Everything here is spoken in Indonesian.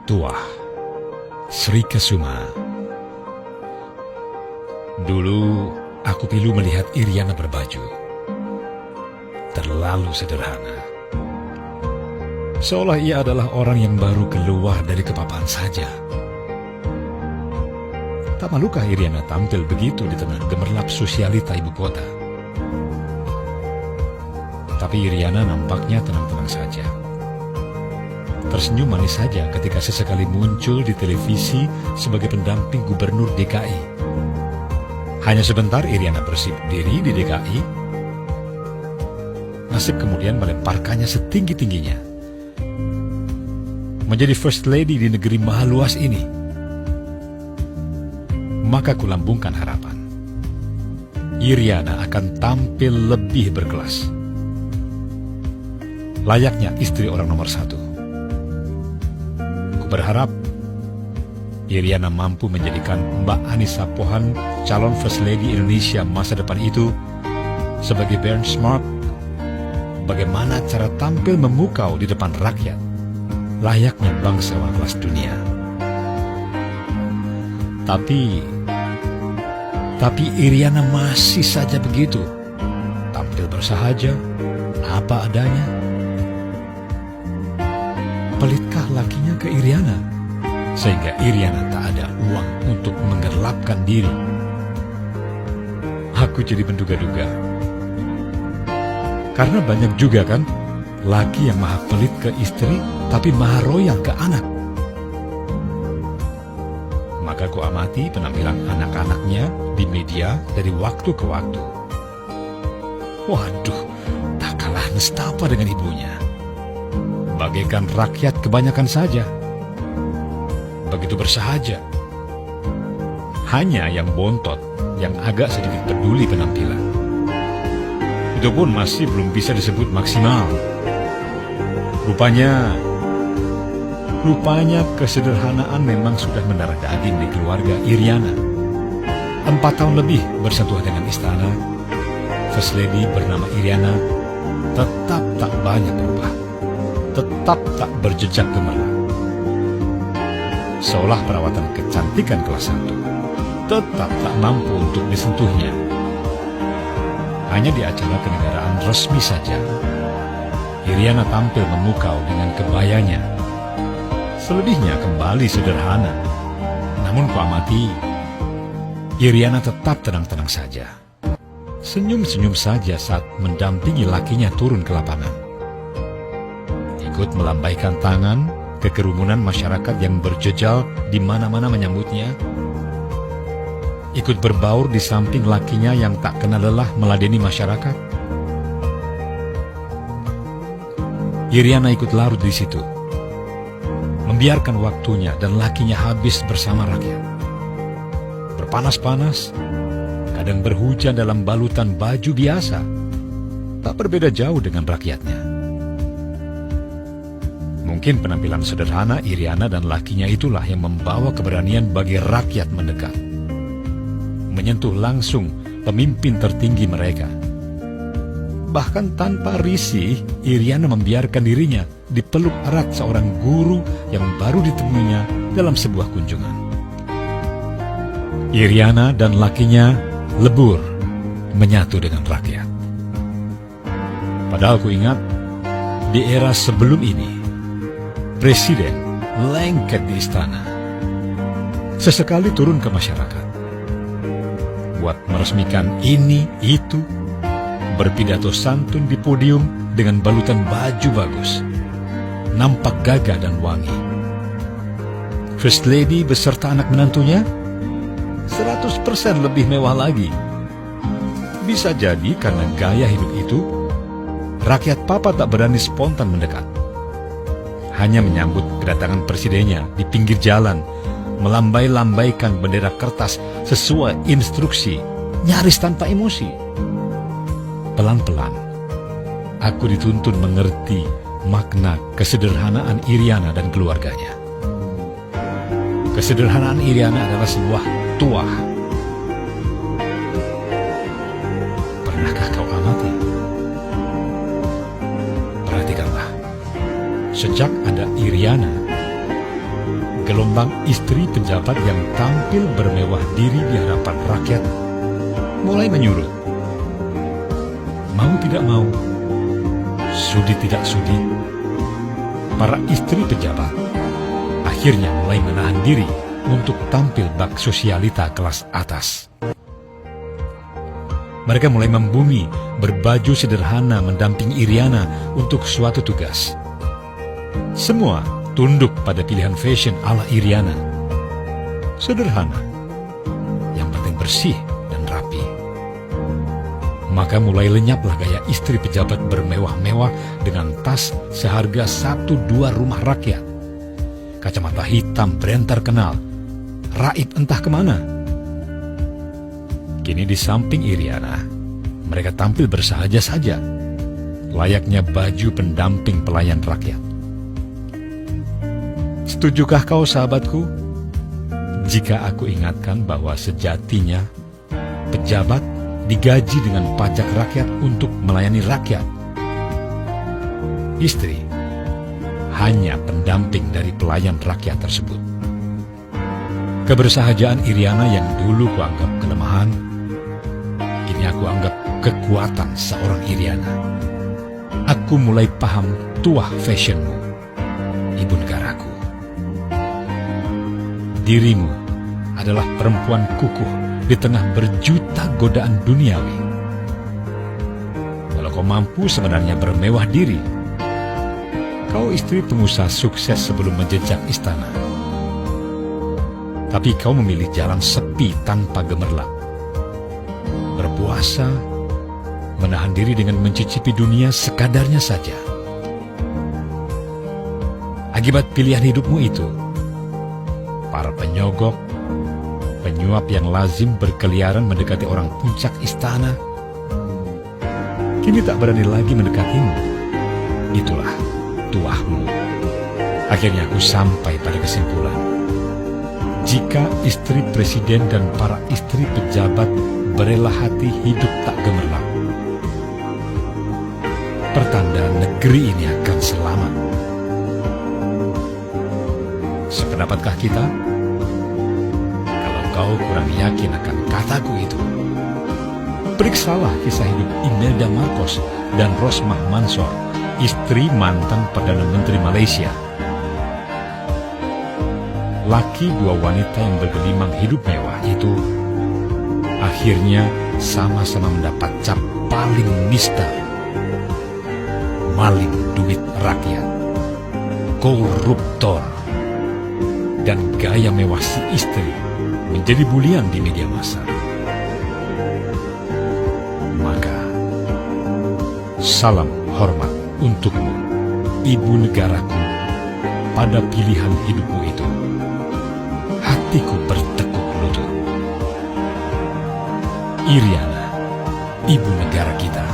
Tuah, Sri Kesuma. Dulu aku pilu melihat Iriana berbaju. Terlalu sederhana. Seolah ia adalah orang yang baru keluar dari kepapaan saja. Tak malukah Iriana tampil begitu di tengah gemerlap sosialita ibu kota? Tapi Iriana nampaknya tenang-tenang saja. Tersenyum manis saja ketika sesekali muncul di televisi sebagai pendamping gubernur DKI. Hanya sebentar Iriana bersibuk diri di DKI. Nasib kemudian melemparkannya setinggi-tingginya. Menjadi first lady di negeri maha luas ini. Maka kulambungkan harapan. Iriana akan tampil lebih berkelas. Layaknya istri orang nomor 1. Berharap Iriana mampu menjadikan Mbak Anissa Pohan, calon First Lady Indonesia masa depan itu, sebagai benchmark bagaimana cara tampil memukau di depan rakyat, layaknya bangsawan kelas dunia. Tapi Iriana masih saja begitu, tampil bersahaja, apa adanya. Pelitkah lakinya ke Iriana, sehingga Iriana tak ada uang untuk menggelapkan diri? Aku jadi menduga-duga. Karena banyak juga kan laki yang maha pelit ke istri, tapi maha royal ke anak. Maka ku amati penampilan anak-anaknya di media dari waktu ke waktu. Waduh, tak kalah nestapa dengan ibunya. Bagaikan rakyat kebanyakan saja. Begitu bersahaja. Hanya yang bontot, yang agak sedikit peduli penampilan. Itu pun masih belum bisa disebut maksimal. Rupanya kesederhanaan memang sudah mendarah daging di keluarga Iriana. 4 tahun lebih bersentuhan dengan istana, First Lady bernama Iriana tetap tak banyak berubah. Tetap tak berjejak gemerlap. Seolah perawatan kecantikan kelas 1 tetap tak mampu untuk disentuhnya. Hanya di acara kenegaraan resmi saja, Iriana tampil memukau dengan kebayanya. Selebihnya kembali sederhana. Namun kuamati, Iriana tetap tenang-tenang saja. Senyum-senyum saja saat mendampingi lakinya turun ke lapangan. Ikut melambaikan tangan ke kerumunan masyarakat yang berjejal di mana-mana menyambutnya. Ikut berbaur di samping lakinya yang tak kenal lelah meladeni masyarakat. Iriana ikut larut di situ, membiarkan waktunya dan lakinya habis bersama rakyat. Berpanas-panas, kadang berhujan dalam balutan baju biasa, tak berbeda jauh dengan rakyatnya. Mungkin penampilan sederhana Iriana dan lakinya itulah yang membawa keberanian bagi rakyat mendekat. Menyentuh langsung pemimpin tertinggi mereka. Bahkan tanpa risih, Iriana membiarkan dirinya dipeluk erat seorang guru yang baru ditemuinya dalam sebuah kunjungan. Iriana dan lakinya lebur menyatu dengan rakyat. Padahal ku ingat, di era sebelum ini, Presiden lengket di istana. Sesekali turun ke masyarakat. Buat meresmikan ini, itu. Berpidato santun di podium dengan balutan baju bagus. Nampak gagah dan wangi. First Lady beserta anak menantunya 100% lebih mewah lagi. Bisa jadi karena gaya hidup itu, rakyat papa tak berani spontan mendekat. Hanya menyambut kedatangan presidennya di pinggir jalan, melambai-lambaikan bendera kertas sesuai instruksi, nyaris tanpa emosi. Pelan-pelan, aku dituntun mengerti makna kesederhanaan Iriana dan keluarganya. Kesederhanaan Iriana adalah sebuah tuah. Pernahkah kau amati? Perhatikanlah, sejak ada Iriana, gelombang istri pejabat yang tampil bermewah diri di hadapan rakyat mulai menyurut. Mau tidak mau, sudi tidak sudi, para istri pejabat akhirnya mulai menahan diri untuk tampil bak sosialita kelas atas. Mereka mulai membumi, berbaju sederhana mendampingi Iriana untuk suatu tugas. Semua tunduk pada pilihan fashion ala Iriana. Sederhana, yang penting bersih dan rapi. Maka mulai lenyaplah gaya istri pejabat bermewah-mewah dengan tas seharga 1-2 rumah rakyat. Kacamata hitam brand terkenal, raib entah kemana. Kini di samping Iriana, mereka tampil bersahaja saja, layaknya baju pendamping pelayan rakyat. Setujukah kau, sahabatku, jika aku ingatkan bahwa sejatinya pejabat digaji dengan pajak rakyat untuk melayani rakyat? Istri hanya pendamping dari pelayan rakyat tersebut. Kebersahajaan Iriana yang dulu kuanggap kelemahan, kini aku anggap kekuatan seorang Iriana. Aku mulai paham tuah fashionmu, ibu negaraku. Dirimu adalah perempuan kukuh di tengah berjuta godaan duniawi. Kalau kau mampu sebenarnya bermewah diri, kau istri pengusaha sukses sebelum menjejak istana. Tapi kau memilih jalan sepi tanpa gemerlap. Berpuasa, menahan diri dengan mencicipi dunia sekadarnya saja. Akibat pilihan hidupmu itu, para penyogok, penyuap yang lazim berkeliaran mendekati orang puncak istana, kini tak berani lagi mendekatimu. Itulah tuahmu. Akhirnya aku sampai pada kesimpulan, jika istri presiden dan para istri pejabat berela hati hidup tak gemerlap, pertanda negeri ini akan selamat. Sependapatkah kita? Kalau kau kurang yakin akan kataku itu, periksalah kisah hidup Imelda Marcos dan Rosmah Mansor, istri mantan Perdana Menteri Malaysia. Laki dua wanita yang bergelimang hidup mewah itu akhirnya sama-sama mendapat cap paling nista: maling duit rakyat, koruptor. Dan gaya mewah si istri menjadi bulian di media massa. Maka, salam hormat untukmu, ibu negaraku, pada pilihan hidupmu itu. Hatiku bertekuk lutut. Iriana, ibu negara kita.